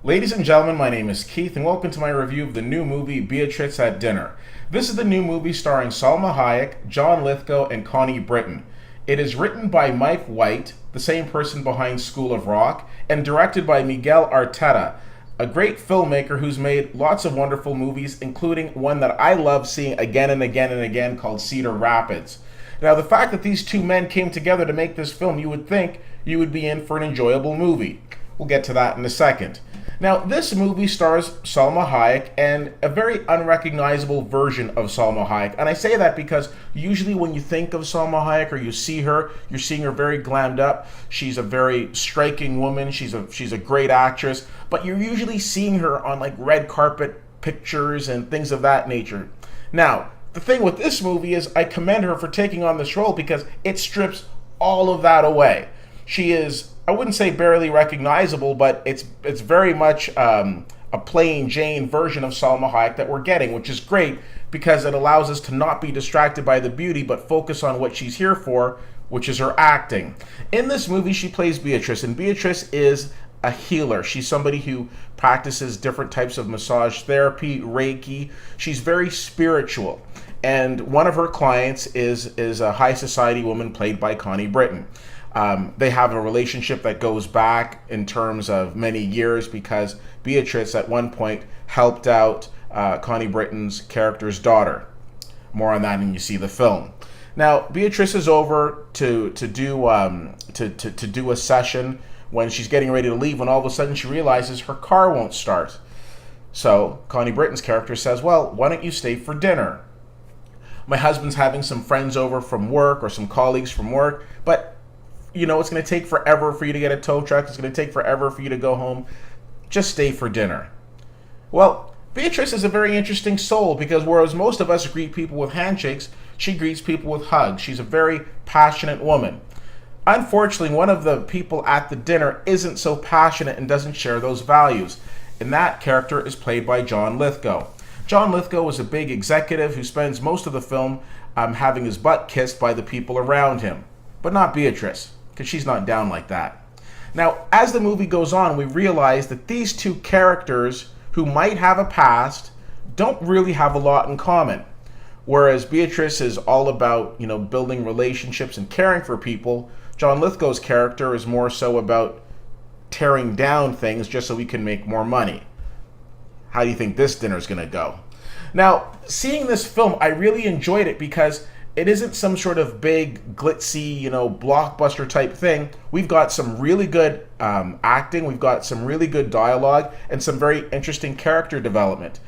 Ladies and gentlemen, my name is Keith, and welcome to my review of the new movie Beatriz at Dinner. This is the new movie starring Salma Hayek, John Lithgow, and Connie Britton. It is written by Mike White, the same person behind School of Rock, and directed by Miguel Arteta, a great filmmaker who's made lots of wonderful movies, including one that I love seeing again and again and again called Cedar Rapids. Now, the fact that these two men came together to make this film, you would think you would be in for an enjoyable movie. We'll get to that in a second. Now, this movie stars Salma Hayek and a very unrecognizable version of Salma Hayek. And I say that because usually when you think of Salma Hayek or you see her, you're seeing her very glammed up. She's a very striking woman. She's a great actress. But you're usually seeing her on like red carpet pictures and things of that nature. Now, the thing with this movie is I commend her for taking on this role because it strips all of that away. She is, I wouldn't say barely recognizable, but it's very much a plain Jane version of Salma Hayek that we're getting, which is great because it allows us to not be distracted by the beauty, but focus on what she's here for, which is her acting. In this movie, she plays Beatriz, and Beatriz is a healer. She's somebody who practices different types of massage therapy, Reiki. She's very spiritual. And one of her clients is a high society woman played by Connie Britton. They have a relationship that goes back in terms of many years because Beatriz at one point helped out Connie Britton's character's daughter. More on that when you see the film. Now, Beatriz is over to do a session when she's getting ready to leave, when all of a sudden she realizes her car won't start. So Connie Britton's character says, well, why don't you stay for dinner? My husband's having some friends over from work or some colleagues from work, but you know, it's going to take forever for you to get a tow truck. It's going to take forever for you to go home. Just stay for dinner. Well, Beatriz is a very interesting soul because whereas most of us greet people with handshakes, she greets people with hugs. She's a very passionate woman. Unfortunately, one of the people at the dinner isn't so passionate and doesn't share those values. And that character is played by John Lithgow. John Lithgow is a big executive who spends most of the film having his butt kissed by the people around him. But not Beatriz, because she's not down like that. Now, as the movie goes on, we realize that these two characters who might have a past don't really have a lot in common. Whereas Beatriz is all about, building relationships and caring for people, John Lithgow's character is more so about tearing down things just so we can make more money. How do you think this dinner's going to go? Now, seeing this film, I really enjoyed it because it isn't some sort of big, glitzy, blockbuster type thing. We've got some really good acting, we've got some really good dialogue, and some very interesting character development.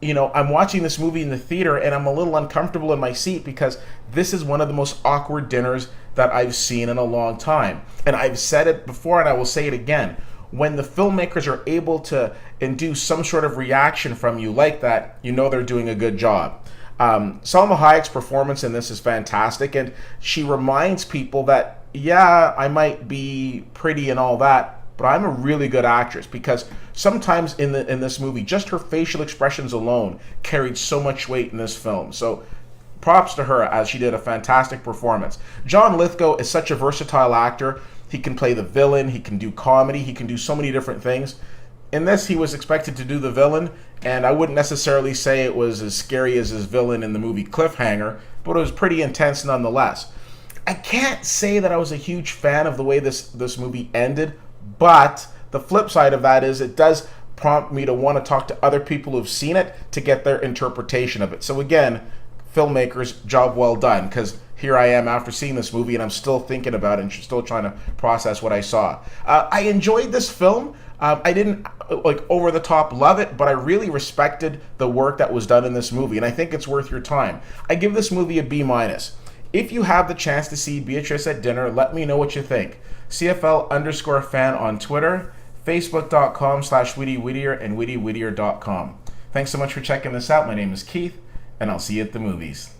I'm watching this movie in the theater, and I'm a little uncomfortable in my seat because this is one of the most awkward dinners that I've seen in a long time. And I've said it before, and I will say it again. When the filmmakers are able to induce some sort of reaction from you like that, they're doing a good job. Salma Hayek's performance in this is fantastic, and she reminds people that, yeah, I might be pretty and all that, but I'm a really good actress, because sometimes in this movie, just her facial expressions alone carried so much weight in this film. So props to her, as she did a fantastic performance. John Lithgow is such a versatile actor. He can play the villain, he can do comedy, he can do so many different things. In this, he was expected to do the villain, and I wouldn't necessarily say it was as scary as his villain in the movie Cliffhanger, but it was pretty intense nonetheless. I can't say that I was a huge fan of the way this movie ended, but the flip side of that is it does prompt me to want to talk to other people who've seen it to get their interpretation of it. So again, filmmakers, job well done, because here I am after seeing this movie and I'm still thinking about it and still trying to process what I saw. I enjoyed this film. I didn't over the top love it, but I really respected the work that was done in this movie, and I think it's worth your time. I give this movie a B-. If you have the chance to see Beatriz at Dinner, let me know what you think. CFL_fan on Twitter, Facebook.com/WittyWhittier, and WittyWhittier.com. Thanks so much for checking this out. My name is Keith, and I'll see you at the movies.